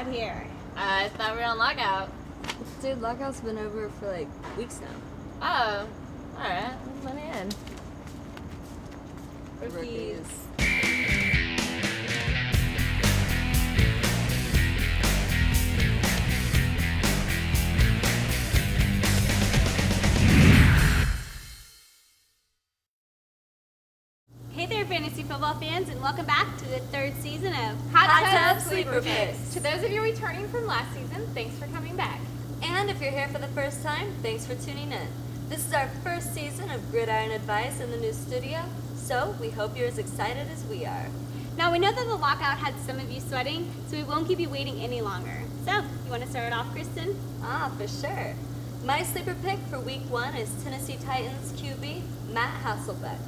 out here? I thought we were on lockout. Dude, lockout's been over for like weeks now. Oh, alright, let me in. Rookies. Hey there, fantasy football fans, and welcome back to the third season of Hot Tub Tub Sleeper Picks. To those of you returning from last season, thanks for coming back. And if you're here for the first time, thanks for tuning in. This is our first season of Gridiron Advice in the new studio, so we hope you're as excited as we are. Now, we know that the lockout had some of you sweating, so we won't keep you waiting any longer. So, you want to start it off, Kristen? For sure. My sleeper pick for week 1 is Tennessee Titans QB Matt Hasselbeck.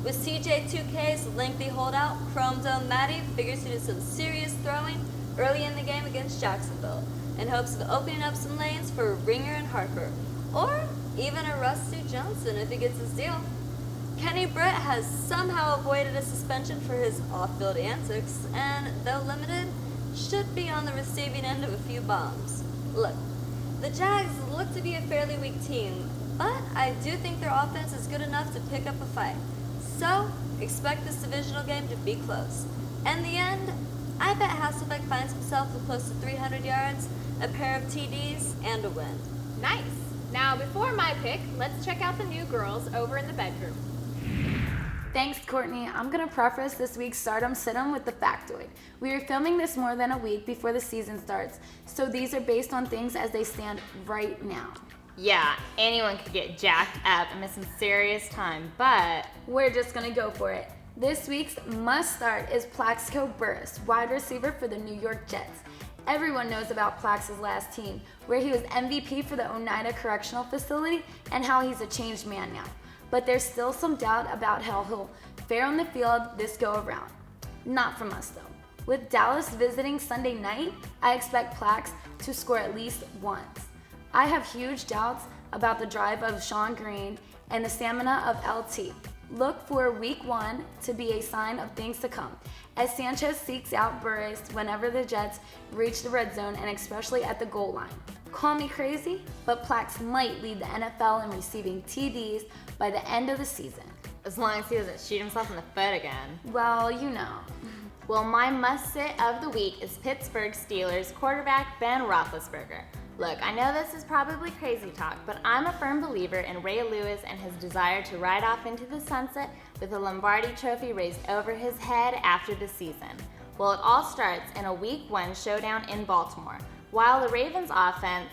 With CJ2K's lengthy holdout, Chrome Dome Matty figures to do some serious throwing early in the game against Jacksonville in hopes of opening up some lanes for Ringer and Harper, or even a Rusty Johnson if he gets his deal. Kenny Britt has somehow avoided a suspension for his off-field antics, and though limited, should be on the receiving end of a few bombs. Look, the Jags look to be a fairly weak team, but I do think their offense is good enough to pick up a fight. So, expect this divisional game to be close. In the end, I bet Hasselbeck finds himself with close to 300 yards, a pair of TDs, and a win. Nice. Now, before my pick, let's check out the new girls over in the bedroom. Thanks, Courtney. I'm going to preface this week's Stardom Situm with the factoid. We are filming this more than a week before the season starts, so these are based on things as they stand right now. Yeah, anyone could get jacked up and miss some serious time, but we're just going to go for it. This week's must start is Plaxico Burress, wide receiver for the New York Jets. Everyone knows about Plax's last team, where he was MVP for the Oneida Correctional Facility and how he's a changed man now. But there's still some doubt about how he'll fare on the field this go around. Not from us though. With Dallas visiting Sunday night, I expect Plax to score at least once. I have huge doubts about the drive of Sean Green and the stamina of LT. Look for week 1 to be a sign of things to come, as Sanchez seeks out Burress whenever the Jets reach the red zone and especially at the goal line. Call me crazy, but Plax might lead the NFL in receiving TDs by the end of the season. as long as he doesn't shoot himself in the foot again. Well, you know. Well, my must-sit of the week is Pittsburgh Steelers quarterback Ben Roethlisberger. Look, I know this is probably crazy talk, but I'm a firm believer in Ray Lewis and his desire to ride off into the sunset with a Lombardi trophy raised over his head after the season. Well, it all starts in a Week 1 showdown in Baltimore. While the Ravens' offense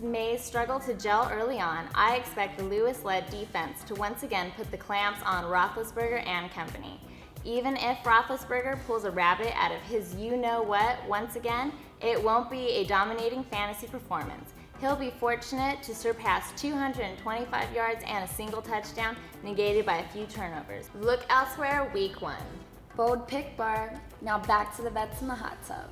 may struggle to gel early on, I expect the Lewis-led defense to once again put the clamps on Roethlisberger and company. Even if Roethlisberger pulls a rabbit out of his you-know-what once again, it won't be a dominating fantasy performance. He'll be fortunate to surpass 225 yards and a single touchdown, negated by a few turnovers. Look elsewhere, Week 1. Bold pick, Barb. Now back to the vets in the hot tub.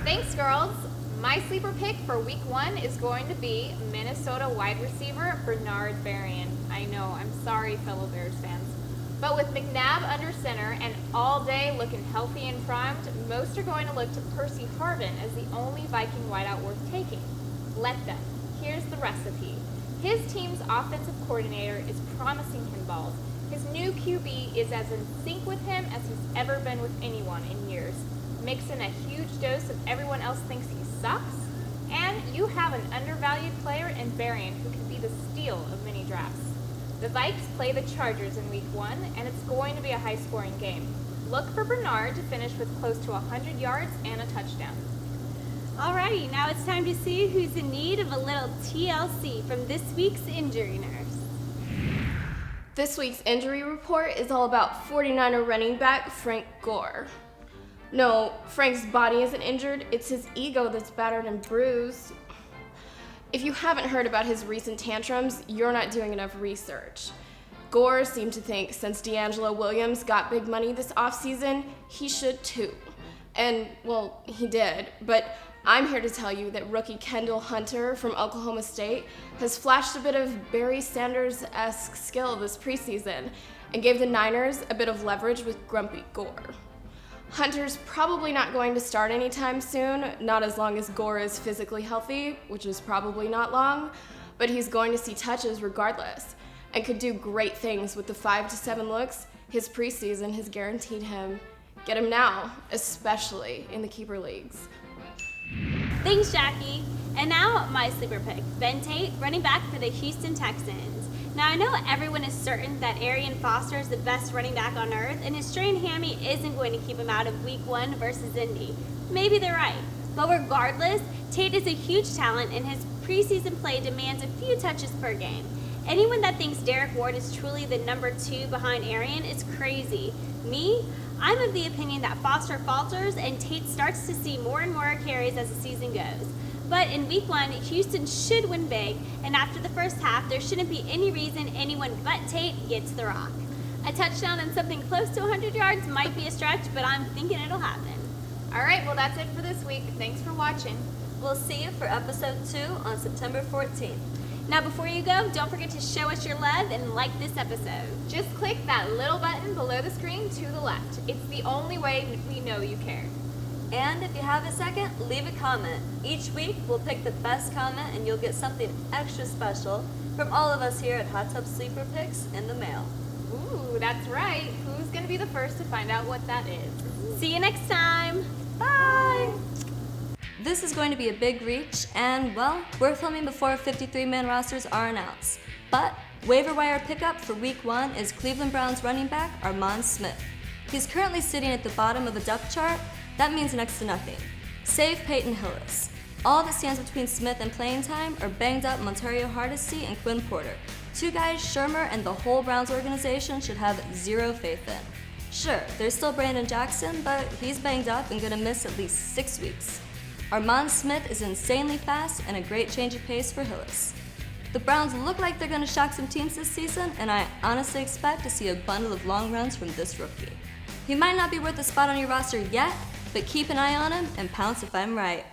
Thanks, girls. My sleeper pick for Week 1 is going to be Minnesota wide receiver Bernard Berrien. I know, I'm sorry, fellow Bears fans. But with McNabb under center and all day looking healthy and primed, most are going to look to Percy Harvin as the only Viking wideout worth taking. Let them. Here's the recipe. His team's offensive coordinator is promising him balls. His new QB is as in sync with him as he's ever been with anyone in years. Mix in a huge dose of everyone else thinks he sucks, and you have an undervalued player in Berrien who can be the steal of many drafts. The Vikes play the Chargers in Week 1, and it's going to be a high-scoring game. Look for Bernard to finish with close to 100 yards and a touchdown. Alrighty, now it's time to see who's in need of a little TLC from this week's injury nurse. This week's injury report is all about 49er running back Frank Gore. No, Frank's body isn't injured, it's his ego that's battered and bruised. If you haven't heard about his recent tantrums, you're not doing enough research. Gore seemed to think since D'Angelo Williams got big money this offseason, he should too. And, well, he did, but I'm here to tell you that rookie Kendall Hunter from Oklahoma State has flashed a bit of Barry Sanders-esque skill this preseason and gave the Niners a bit of leverage with grumpy Gore. Hunter's probably not going to start anytime soon, not as long as Gore is physically healthy, which is probably not long, but he's going to see touches regardless, and could do great things with the 5 to 7 looks his preseason has guaranteed him. Get him now, especially in the keeper leagues. Thanks, Jackie. And now, my sleeper pick, Ben Tate, running back for the Houston Texans. Now, I know everyone is certain that Arian Foster is the best running back on earth, and his strained hammy isn't going to keep him out of Week 1 versus Indy. Maybe they're right. But regardless, Tate is a huge talent, and his preseason play demands a few touches per game. Anyone that thinks Derek Ward is truly the number 2 behind Arian is crazy. Me? I'm of the opinion that Foster falters and Tate starts to see more and more carries as the season goes. But in Week 1, Houston should win big, and after the first half, there shouldn't be any reason anyone but Tate gets the rock. A touchdown and something close to 100 yards might be a stretch, but I'm thinking it'll happen. All right, well, that's it for this week. Thanks for watching. We'll see you for episode 2 on September 14th. Now, before you go, don't forget to show us your love and like this episode. Just click that little button below the screen to the left. It's the only way we know you care. And if you have a second, leave a comment. Each week, we'll pick the best comment and you'll get something extra special from all of us here at Hot Tub Sleeper Picks in the mail. Ooh, that's right. Who's going to be the first to find out what that is? See you next time. Bye! This is going to be a big reach, and, well, we're filming before 53-man rosters are announced. But waiver wire pickup for Week 1 is Cleveland Browns running back Armand Smith. He's currently sitting at the bottom of the depth chart. That means next to nothing. Save Peyton Hillis. All that stands between Smith and playing time are banged up Montario Hardesty and Quinn Porter. 2 guys Shermer and the whole Browns organization should have zero faith in. Sure, there's still Brandon Jackson, but he's banged up and gonna miss at least 6 weeks. Armand Smith is insanely fast and a great change of pace for Hillis. The Browns look like they're gonna shock some teams this season, and I honestly expect to see a bundle of long runs from this rookie. He might not be worth a spot on your roster yet, but keep an eye on him and pounce if I'm right.